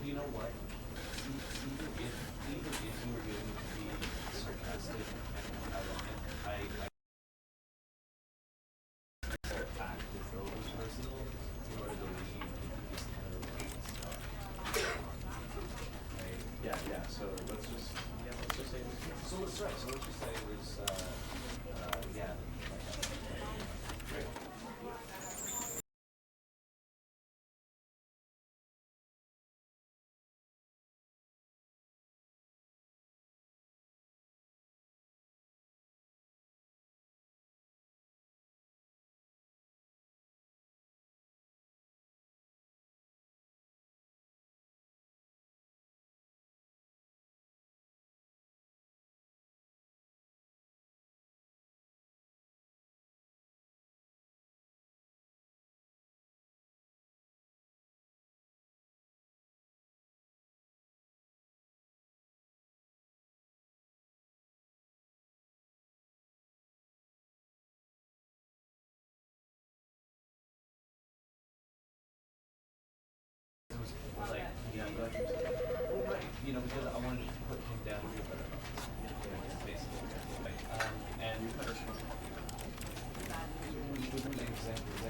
You know what? Even if you were going to be sarcastic and ironic, I act as though it was personal, in order to leave this kind of stuff. Right? Yeah. So let's just say it was. So let's just say it was. Yeah. Great. Like, yeah, I'm glad you said that. Well, right. Because I wanted to put him down to a better box. Basically. Like, and we would make examples.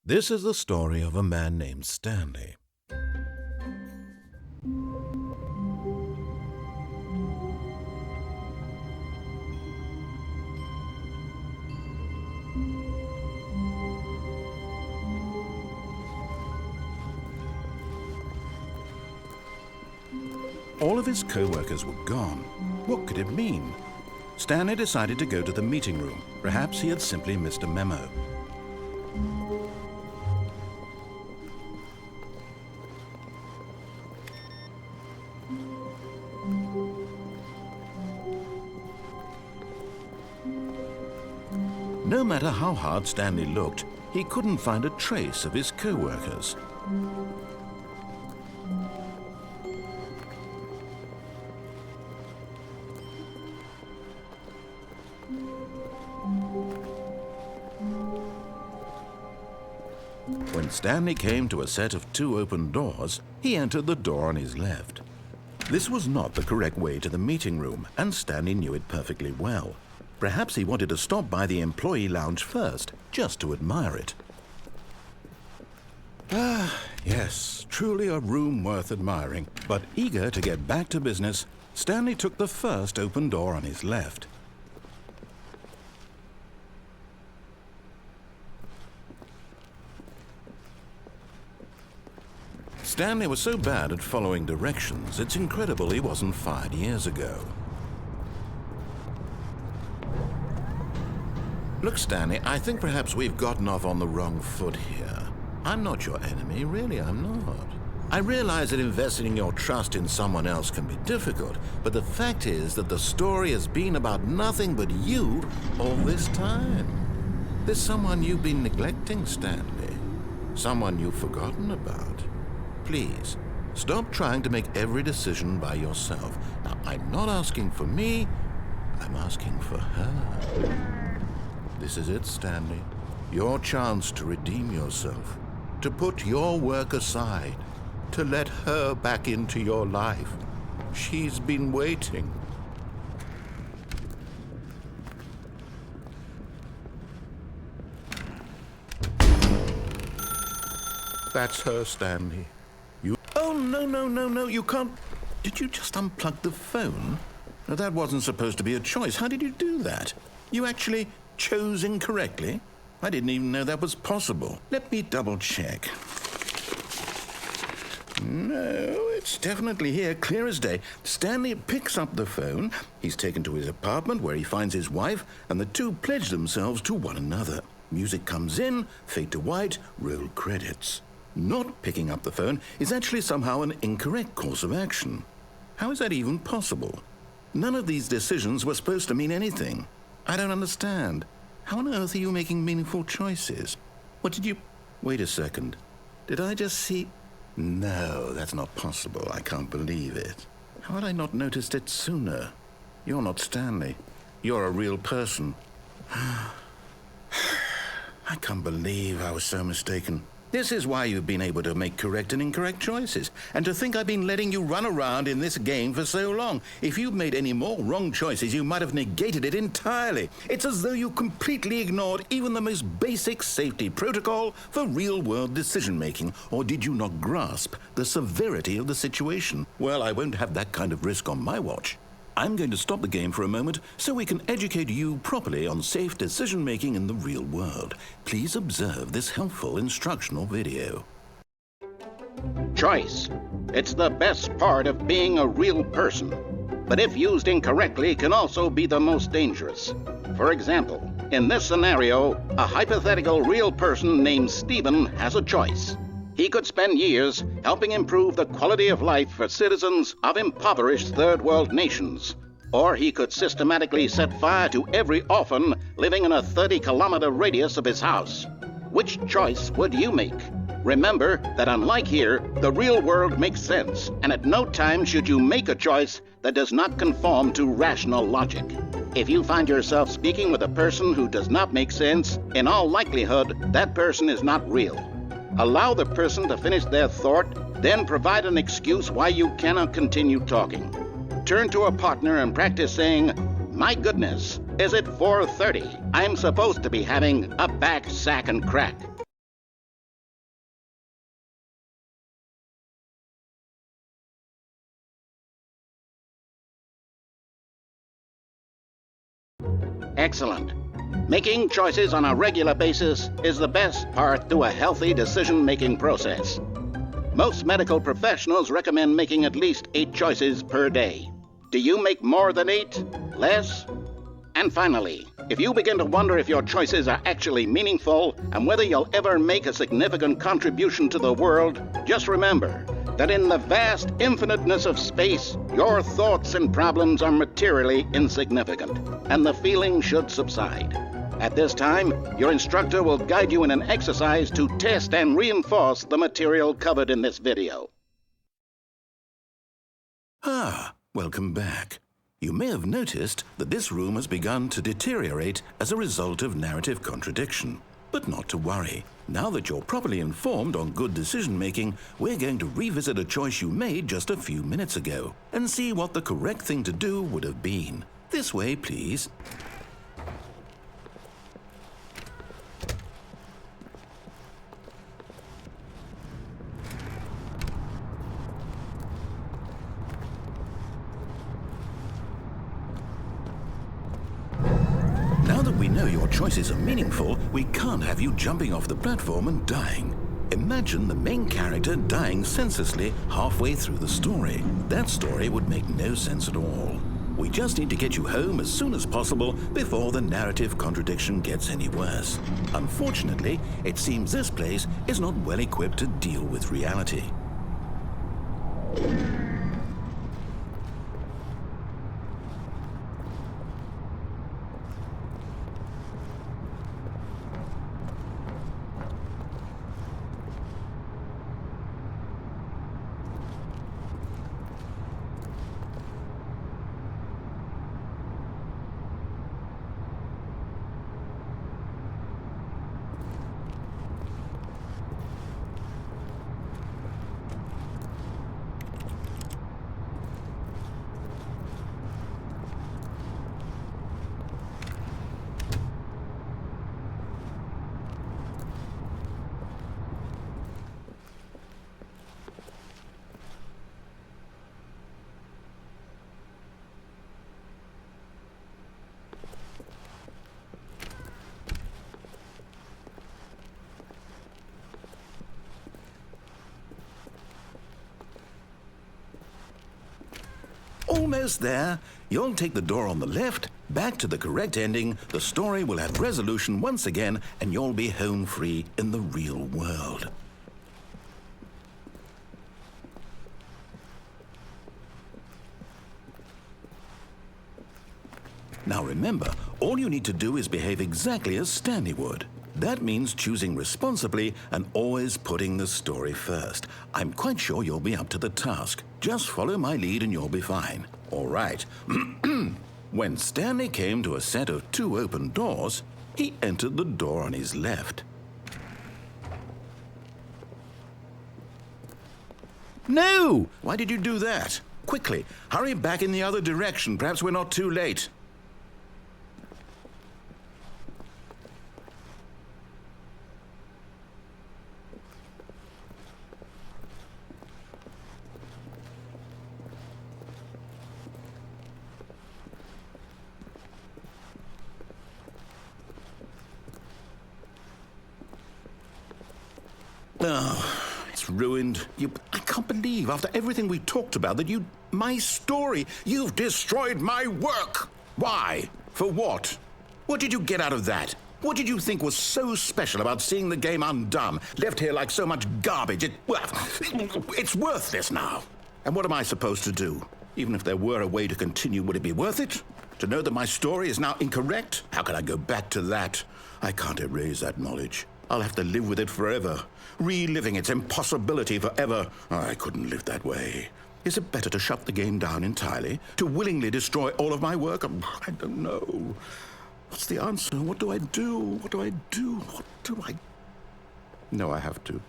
This is the story of a man named Stanley. All of his co-workers were gone. What could it mean? Stanley decided to go to the meeting room. Perhaps he had simply missed a memo. No matter how hard Stanley looked, he couldn't find a trace of his co-workers. When Stanley came to a set of 2 open doors, he entered the door on his left. This was not the correct way to the meeting room, and Stanley knew it perfectly well. Perhaps he wanted to stop by the employee lounge first, just to admire it. Ah, yes, truly a room worth admiring. But eager to get back to business, Stanley took the first open door on his left. Stanley was so bad at following directions, it's incredible he wasn't fired years ago. Look, Stanley, I think perhaps we've gotten off on the wrong foot here. I'm not your enemy, really, I'm not. I realize that investing your trust in someone else can be difficult, but the fact is that the story has been about nothing but you all this time. There's someone you've been neglecting, Stanley. Someone you've forgotten about. Please, stop trying to make every decision by yourself. Now, I'm not asking for me, I'm asking for her. This is it, Stanley. Your chance to redeem yourself, to put your work aside, to let her back into your life. She's been waiting. That's her, Stanley. You... Oh, no, you can't... Did you just unplug the phone? Now, that wasn't supposed to be a choice. How did you do that? You actually chose incorrectly? I didn't even know that was possible. Let me double check. No, it's definitely here, clear as day. Stanley picks up the phone. He's taken to his apartment where he finds his wife, and the two pledge themselves to one another. Music comes in, fade to white, roll credits. Not picking up the phone is actually somehow an incorrect course of action. How is that even possible? None of these decisions were supposed to mean anything. I don't understand. How on earth are you making meaningful choices? What did you... Wait a second. Did I just see... No, that's not possible. I can't believe it. How had I not noticed it sooner? You're not Stanley. You're a real person. I can't believe I was so mistaken. This is why you've been able to make correct and incorrect choices. And to think I've been letting you run around in this game for so long. If you'd made any more wrong choices, you might have negated it entirely. It's as though you completely ignored even the most basic safety protocol for real-world decision-making. Or did you not grasp the severity of the situation? Well, I won't have that kind of risk on my watch. I'm going to stop the game for a moment so we can educate you properly on safe decision-making in the real world. Please observe this helpful instructional video. Choice. It's the best part of being a real person, but if used incorrectly can also be the most dangerous. For example, in this scenario, a hypothetical real person named Stephen has a choice. He could spend years helping improve the quality of life for citizens of impoverished third world nations. Or he could systematically set fire to every orphan living in a 30-kilometer radius of his house. Which choice would you make? Remember that unlike here, the real world makes sense, and at no time should you make a choice that does not conform to rational logic. If you find yourself speaking with a person who does not make sense, in all likelihood, that person is not real. Allow the person to finish their thought, then provide an excuse why you cannot continue talking. Turn to a partner and practice saying, "My goodness, is it 4:30? I'm supposed to be having a back, sack, and crack." Excellent. Making choices on a regular basis is the best path to a healthy decision-making process. Most medical professionals recommend making at least 8 choices per day. Do you make more than 8? Less? And finally, if you begin to wonder if your choices are actually meaningful and whether you'll ever make a significant contribution to the world, just remember that in the vast infiniteness of space, your thoughts and problems are materially insignificant, and the feeling should subside. At this time, your instructor will guide you in an exercise to test and reinforce the material covered in this video. Welcome back. You may have noticed that this room has begun to deteriorate as a result of narrative contradiction. But not to worry. Now that you're properly informed on good decision-making, we're going to revisit a choice you made just a few minutes ago and see what the correct thing to do would have been. This way, please. know your choices are meaningful, we can't have you jumping off the platform and dying. Imagine the main character dying senselessly halfway through the story. That story would make no sense at all. We just need to get you home as soon as possible before the narrative contradiction gets any worse. Unfortunately, it seems this place is not well equipped to deal with reality. Almost there. You'll take the door on the left, back to the correct ending, the story will have resolution once again, and you'll be home free in the real world. Now remember, all you need to do is behave exactly as Stanley would. That means choosing responsibly and always putting the story first. I'm quite sure you'll be up to the task. Just follow my lead and you'll be fine. All right. When Stanley came to a set of 2 open doors, he entered the door on his left. No! Why did you do that? Quickly, hurry back in the other direction. Perhaps we're not too late. Oh, it's ruined. I can't believe, after everything we talked about, that my story, you've destroyed my work. Why? For what? What did you get out of that? What did you think was so special about seeing the game undone, left here like so much garbage? It's worthless now. And what am I supposed to do? Even if there were a way to continue, would it be worth it? To know that my story is now incorrect? How can I go back to that? I can't erase that knowledge. I'll have to live with it forever, reliving its impossibility forever. I couldn't live that way. Is it better to shut the game down entirely? To willingly destroy all of my work? I don't know. What's the answer? What do I do? What do I do? What do I... No, I have to.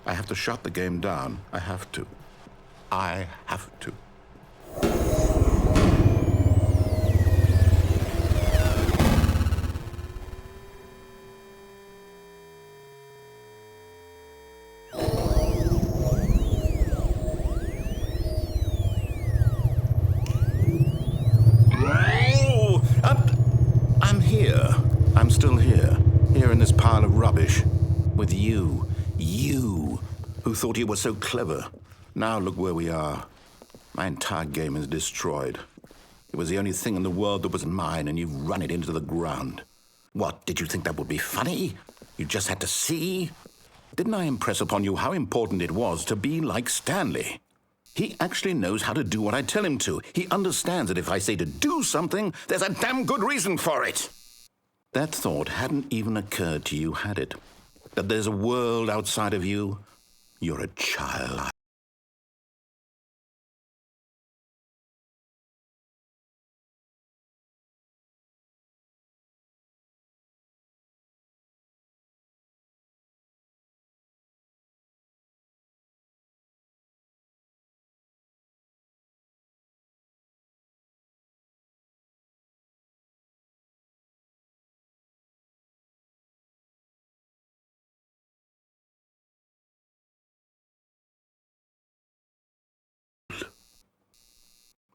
I have to shut the game down. I have to. I have to. I'm still here in this pile of rubbish, with you, who thought you were so clever. Now look where we are. My entire game is destroyed. It was the only thing in the world that was mine, and you've run it into the ground. What, did you think that would be funny? You just had to see? Didn't I impress upon you how important it was to be like Stanley? He actually knows how to do what I tell him to. He understands that if I say to do something, there's a damn good reason for it. That thought hadn't even occurred to you, had it? That there's a world outside of you? You're a child.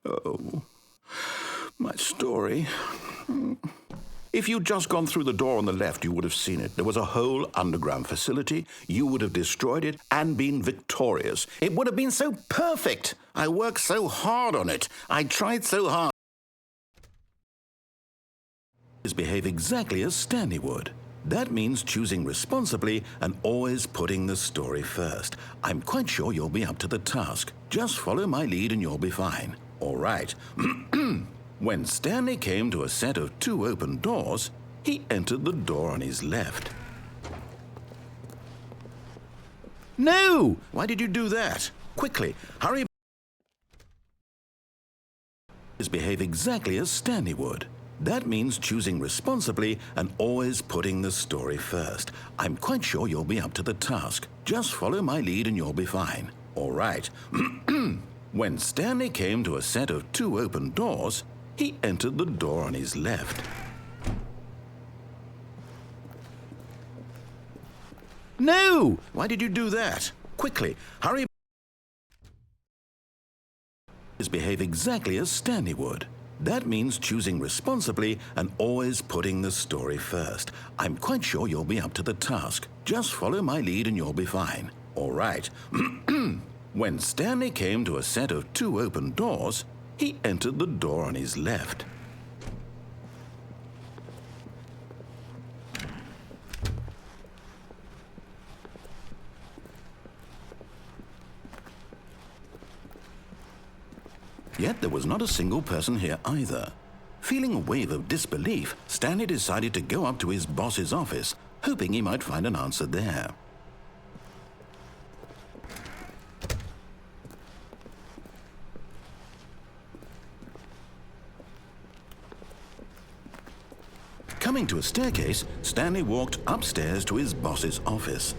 Oh, my story. If you'd just gone through the door on the left, you would have seen it. There was a whole underground facility. You would have destroyed it and been victorious. It would have been so perfect. I worked so hard on it. I tried so hard. Behave exactly as Stanley would. That means choosing responsibly and always putting the story first. I'm quite sure you'll be up to the task. Just follow my lead and you'll be fine. All right. When Stanley came to a set of 2 open doors, he entered the door on his left. No! Why did you do that? Quickly, hurry. Behave exactly as Stanley would. That means choosing responsibly and always putting the story first. I'm quite sure you'll be up to the task. Just follow my lead and you'll be fine. All right. When Stanley came to a set of 2 open doors, he entered the door on his left. No! Why did you do that? Quickly, hurry. Behave exactly as Stanley would. That means choosing responsibly and always putting the story first. I'm quite sure you'll be up to the task. Just follow my lead and you'll be fine. All right. When Stanley came to a set of 2 open doors, he entered the door on his left. Yet there was not a single person here either. Feeling a wave of disbelief, Stanley decided to go up to his boss's office, hoping he might find an answer there. Coming to a staircase, Stanley walked upstairs to his boss's office.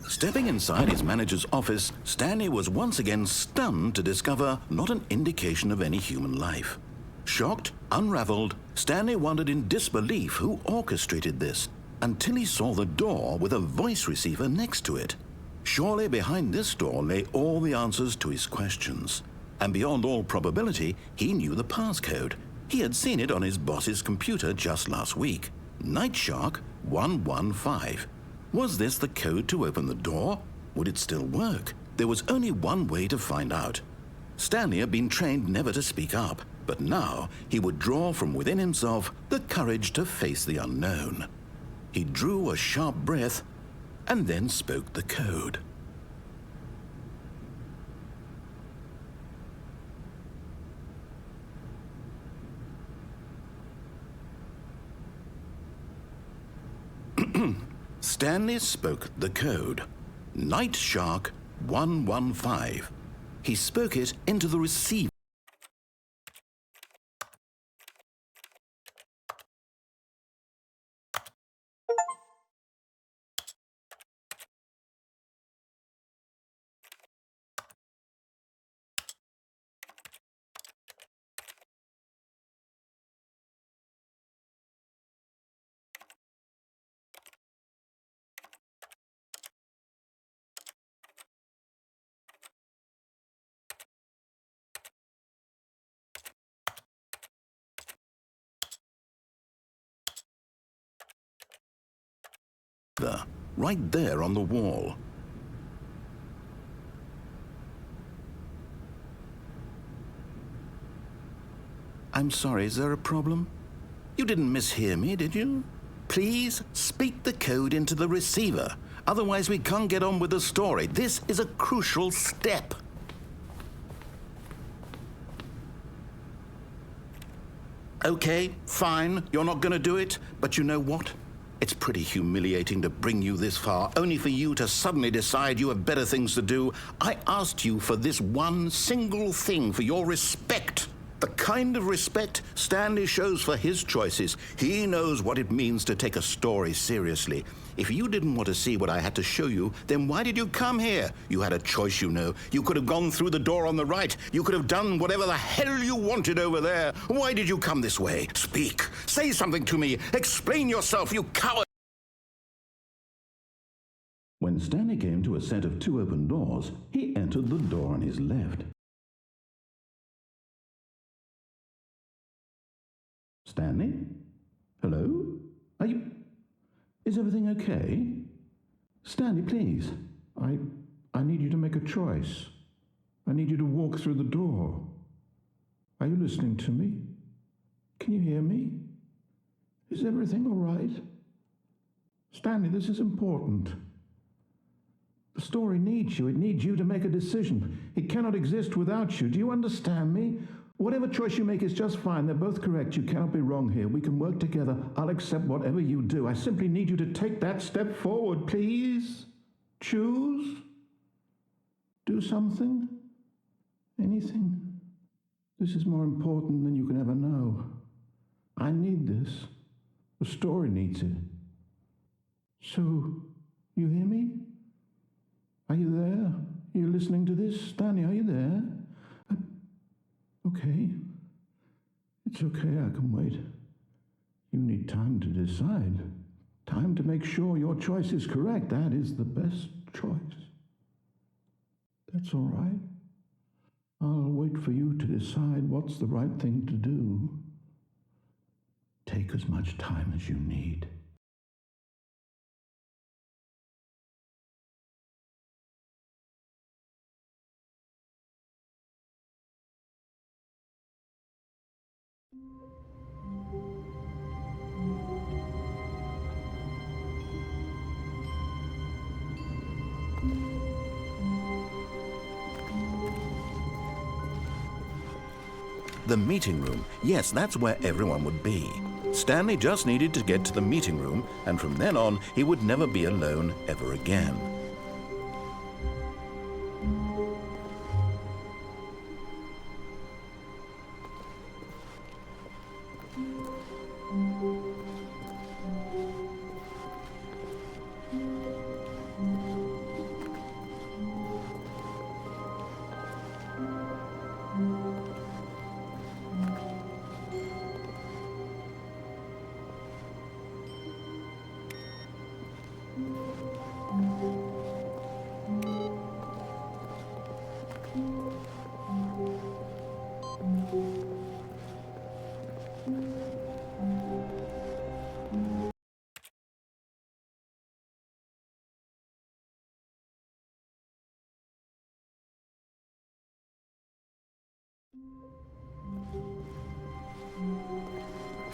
Stepping inside his manager's office, Stanley was once again stunned to discover not an indication of any human life. Shocked, unraveled, Stanley wondered in disbelief who orchestrated this, until he saw the door with a voice receiver next to it. Surely behind this door lay all the answers to his questions. And beyond all probability, he knew the passcode. He had seen it on his boss's computer just last week. Night Shark 115. Was this the code to open the door? Would it still work? There was only one way to find out. Stanley had been trained never to speak up, but now he would draw from within himself the courage to face the unknown. He drew a sharp breath and then spoke the code. Stanley spoke the code. Night Shark 115. He spoke it into the receiver. Right there on the wall. I'm sorry, is there a problem? You didn't mishear me, did you? Please speak the code into the receiver. Otherwise, we can't get on with the story. This is a crucial step. Okay, fine, you're not going to do it, but you know what? It's pretty humiliating to bring you this far, only for you to suddenly decide you have better things to do. I asked you for this one single thing, for your respect. The kind of respect Stanley shows for his choices. He knows what it means to take a story seriously. If you didn't want to see what I had to show you, then why did you come here? You had a choice, you know. You could have gone through the door on the right. You could have done whatever the hell you wanted over there. Why did you come this way? Speak. Say something to me. Explain yourself, you coward. When Stanley came to a set of 2 open doors, he entered the door on his left. Stanley? Hello? Are you... Is everything okay? Stanley, please. I need you to make a choice. I need you to walk through the door. Are you listening to me? Can you hear me? Is everything all right? Stanley, this is important. The story needs you. It needs you to make a decision. It cannot exist without you. Do you understand me? Whatever choice you make is just fine. They're both correct. You cannot be wrong here. We can work together. I'll accept whatever you do. I simply need you to take that step forward, please. Choose. Do something. Anything. This is more important than you can ever know. I need this. The story needs it. So, you hear me? Are you there? Are you listening to this? Stanley, are you there? Okay. It's okay, I can wait. You need time to decide. Time to make sure your choice is correct. That is the best choice. That's all right. I'll wait for you to decide what's the right thing to do. Take as much time as you need. The meeting room. Yes, that's where everyone would be. Stanley just needed to get to the meeting room, and from then on, he would never be alone ever again.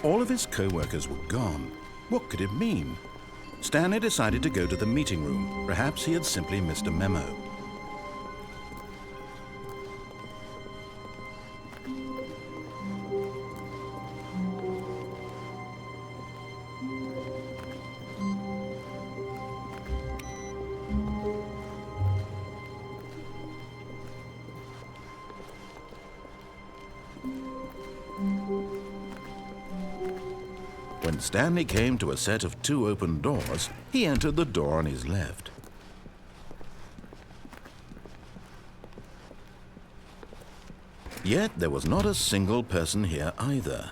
All of his co-workers were gone. What could it mean? Stanley decided to go to the meeting room. Perhaps he had simply missed a memo. When Stanley came to a set of 2 open doors, he entered the door on his left. Yet there was not a single person here either.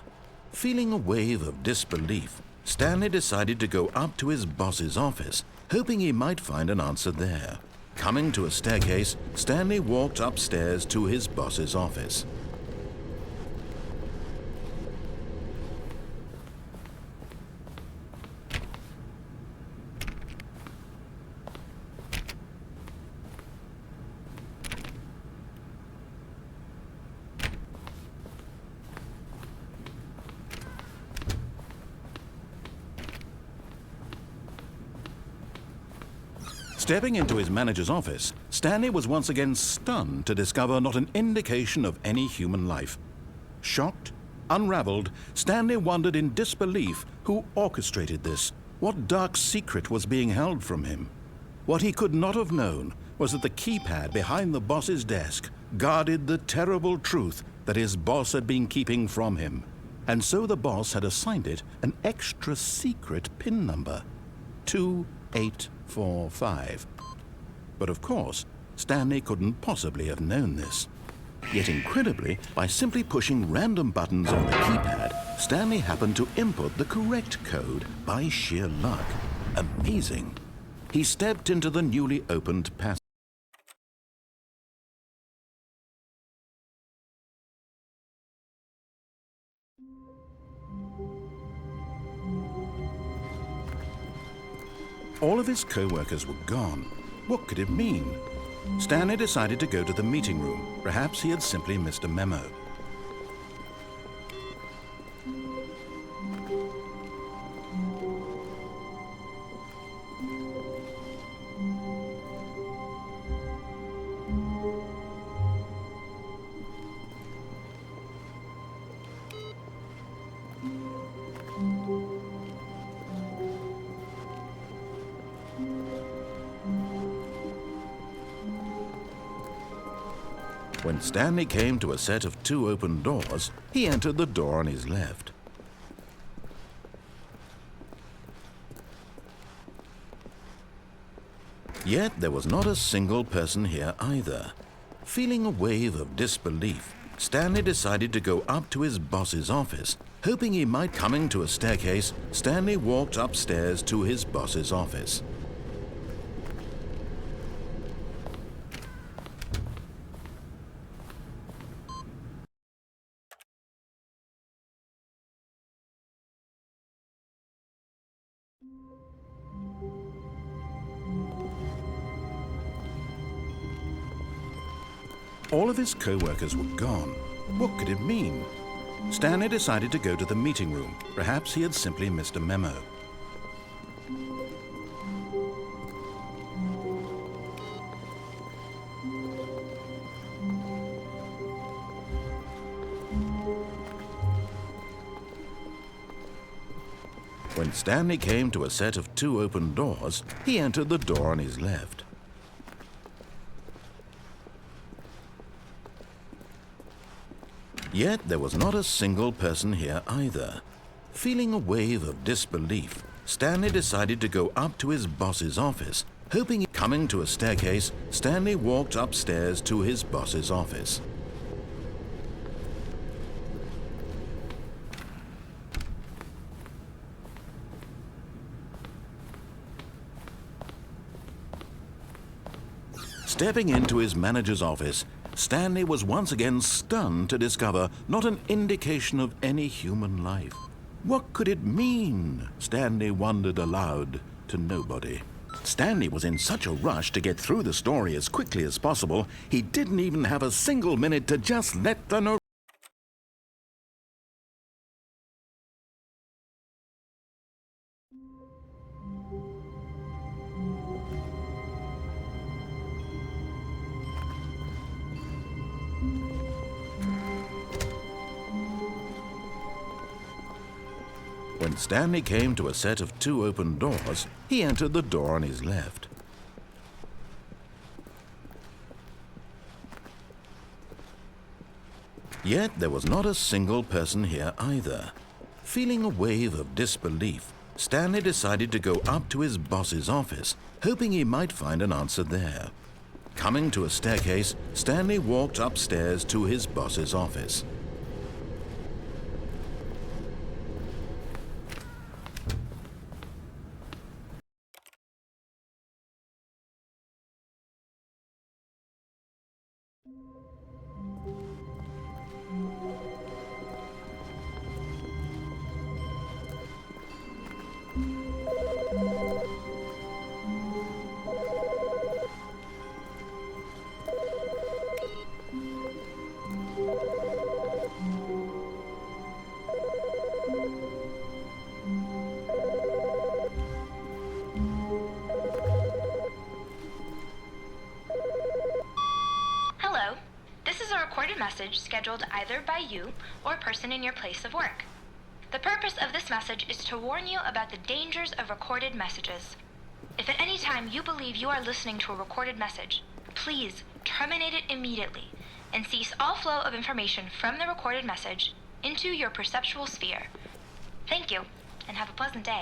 Feeling a wave of disbelief, Stanley decided to go up to his boss's office, hoping he might find an answer there. Coming to a staircase, Stanley walked upstairs to his boss's office. Stepping into his manager's office, Stanley was once again stunned to discover not an indication of any human life. Shocked, unraveled, Stanley wondered in disbelief who orchestrated this. What dark secret was being held from him? What he could not have known was that the keypad behind the boss's desk guarded the terrible truth that his boss had been keeping from him. And so the boss had assigned it an extra secret PIN number, 2845. But of course, Stanley couldn't possibly have known this. Yet incredibly, by simply pushing random buttons on the keypad, Stanley happened to input the correct code by sheer luck. Amazing. He stepped into the newly opened passage. All of his co-workers were gone. What could it mean? Stanley decided to go to the meeting room. Perhaps he had simply missed a memo. When Stanley came to a set of 2 open doors, he entered the door on his left. Yet there was not a single person here either. Feeling a wave of disbelief, Stanley decided to go up to his boss's office. Hoping he might coming to a staircase, Stanley walked upstairs to his boss's office. All of his co-workers were gone. What could it mean? Stanley decided to go to the meeting room. Perhaps he had simply missed a memo. When Stanley came to a set of 2 open doors, he entered the door on his left. Yet there was not a single person here either. Feeling a wave of disbelief, Stanley decided to go up to his boss's office. Hoping coming to a staircase, Stanley walked upstairs to his boss's office. Stepping into his manager's office, Stanley was once again stunned to discover not an indication of any human life. What could it mean? Stanley wondered aloud to nobody. Stanley was in such a rush to get through the story as quickly as possible, he didn't even have a single minute to just let the narrator. When Stanley came to a set of 2 open doors, he entered the door on his left. Yet there was not a single person here either. Feeling a wave of disbelief, Stanley decided to go up to his boss's office, hoping he might find an answer there. Coming to a staircase, Stanley walked upstairs to his boss's office. Message scheduled either by you or person in your place of work. The purpose of this message is to warn you about the dangers of recorded messages. If at any time you believe you are listening to a recorded message, please terminate it immediately and cease all flow of information from the recorded message into your perceptual sphere. Thank you, and have a pleasant day.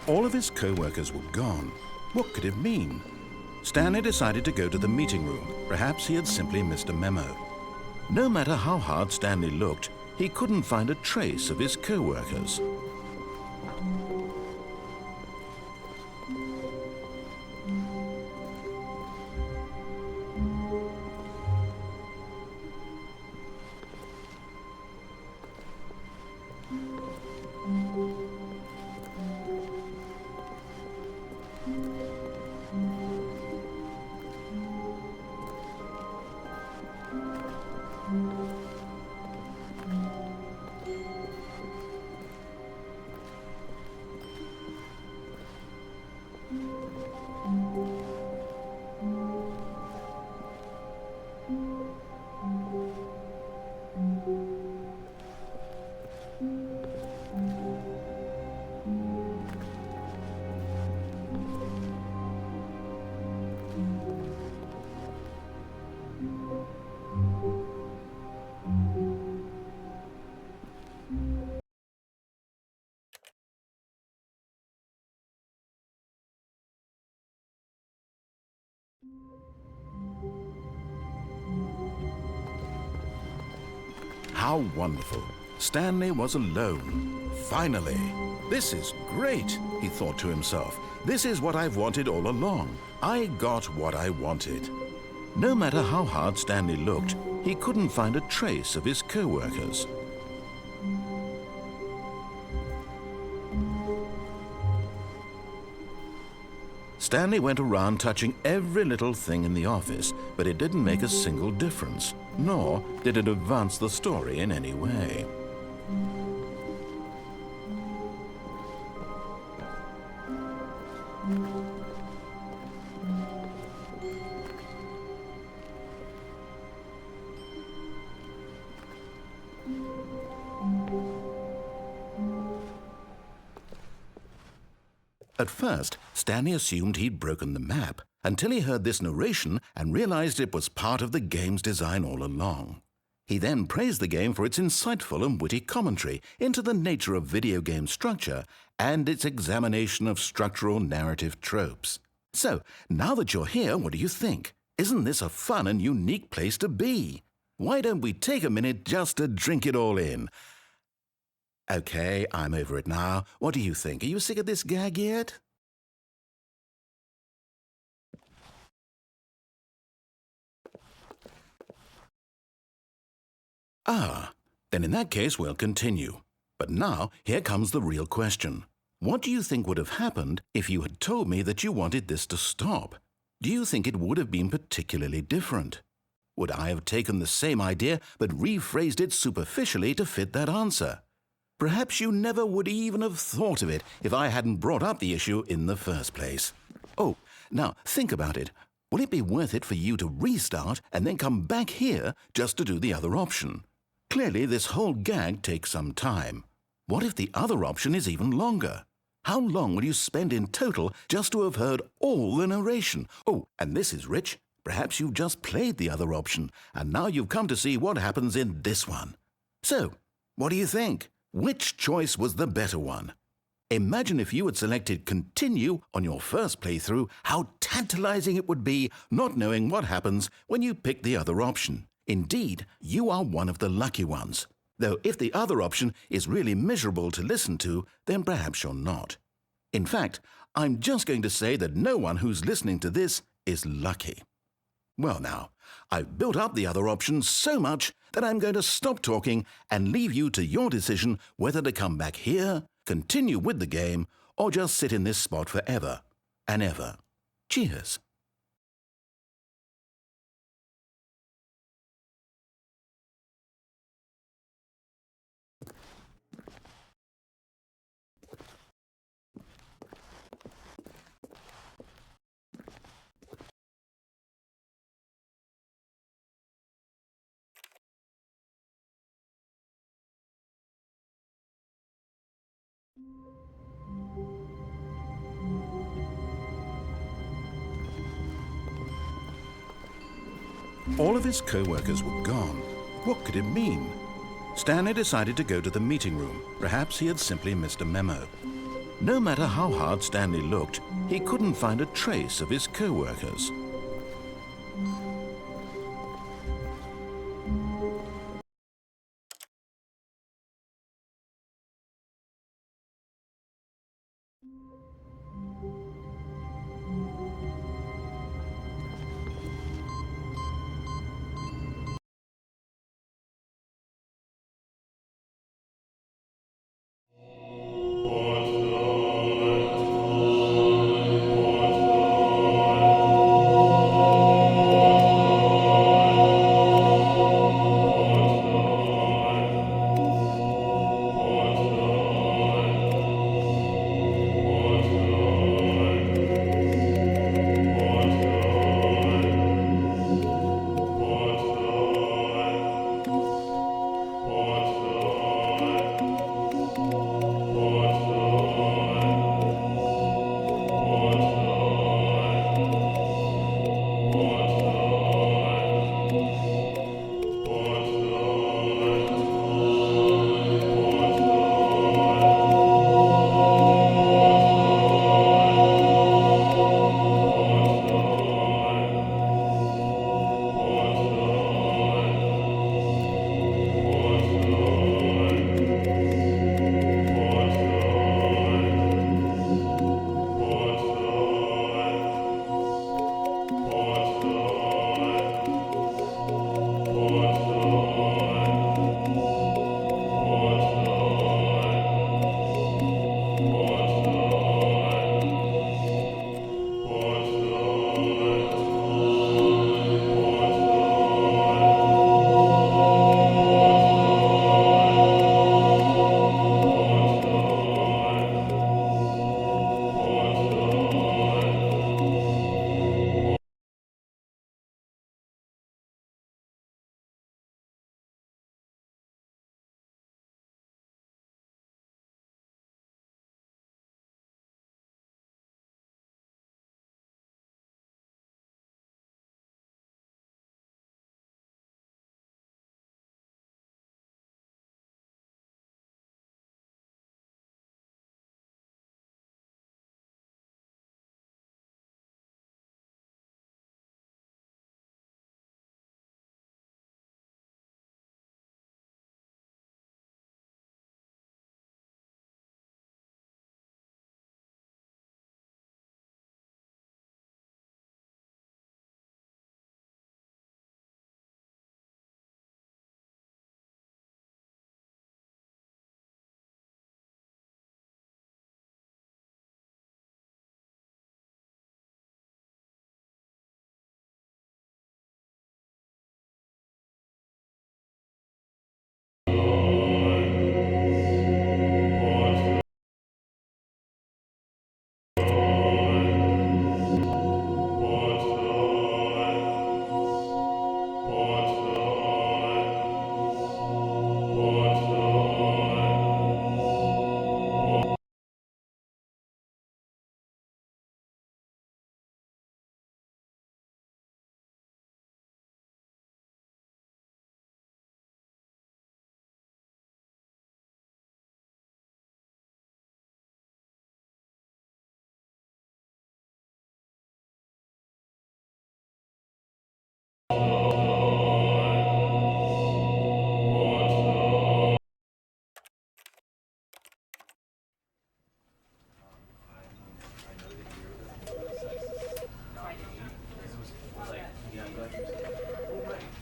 All of his co-workers were gone. What could it mean? Stanley decided to go to the meeting room. Perhaps he had simply missed a memo. No matter how hard Stanley looked, he couldn't find a trace of his co-workers. How wonderful. Stanley was alone. Finally. This is great, he thought to himself. This is what I've wanted all along. I got what I wanted. No matter how hard Stanley looked, he couldn't find a trace of his co-workers. Stanley went around touching every little thing in the office, but it didn't make a single difference, nor did it advance the story in any way. At first, Stanley assumed he'd broken the map, until he heard this narration and realized it was part of the game's design all along. He then praised the game for its insightful and witty commentary into the nature of video game structure and its examination of structural narrative tropes. So, now that you're here, what do you think? Isn't this a fun and unique place to be? Why don't we take a minute just to drink it all in? Okay, I'm over it now. What do you think? Are you sick of this gag yet? Then in that case we'll continue. But now, here comes the real question. What do you think would have happened if you had told me that you wanted this to stop? Do you think it would have been particularly different? Would I have taken the same idea but rephrased it superficially to fit that answer? Perhaps you never would even have thought of it if I hadn't brought up the issue in the first place. Oh, now think about it. Will it be worth it for you to restart and then come back here just to do the other option? Clearly, this whole gag takes some time. What if the other option is even longer? How long will you spend in total just to have heard all the narration? Oh, and this is rich. Perhaps you've just played the other option, and now you've come to see what happens in this one. So, what do you think? Which choice was the better one? Imagine if you had selected Continue on your first playthrough, how tantalizing it would be not knowing what happens when you pick the other option. Indeed, you are one of the lucky ones. Though if the other option is really miserable to listen to, then perhaps you're not. In fact, I'm just going to say that no one who's listening to this is lucky. Well now, I've built up the other option so much that I'm going to stop talking and leave you to your decision whether to come back here, continue with the game, or just sit in this spot forever and ever. Cheers. All of his co-workers were gone. What could it mean? Stanley decided to go to the meeting room. Perhaps he had simply missed a memo. No matter how hard Stanley looked, he couldn't find a trace of his co-workers.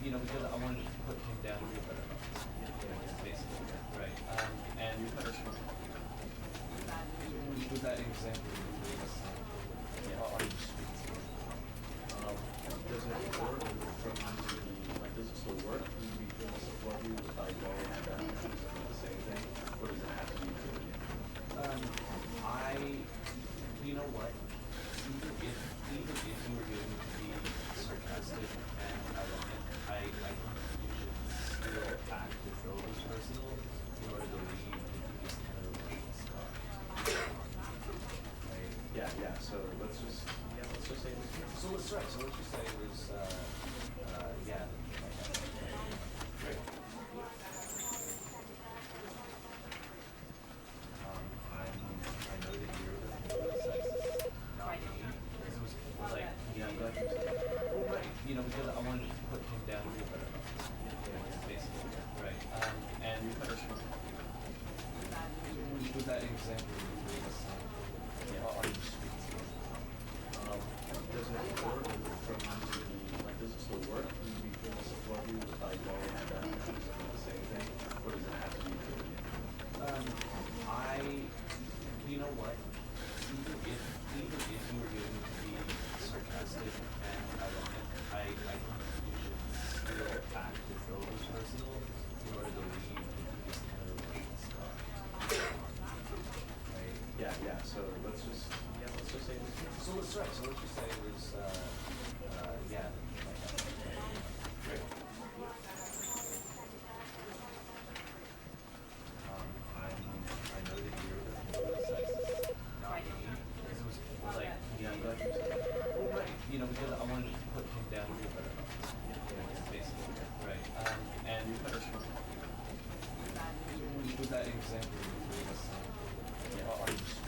Because I wanted to put him down to be a better basically. Right. And was that example you gave us on the streets? Does it work does it still work? Would you be able to support you by going and the same thing? Or does it have to be You know what? Even if you were going to be sarcastic and ironic, I think you should still act as though it was personal in order to leave these kind of stuff. Right? Yeah. So let's just say it was. So let's just say it was example of the are you speaking? Does it work from does it still work? Will you be able to support you if I go and do the same thing? Or does it have to be true? You know what? Even if you were going to be sarcastic and ironic, I think you should still act as though it was personal in order to leave this kind of emotional stuff. Right? Yeah. So let's just say this. So let's just say it was yeah. Great. I know that you're sexist, not me, because it was like Yeah, I'm glad you said that. well, right, you know, because I wanted to put him down to a better basically, right? And with that example, Yeah. are you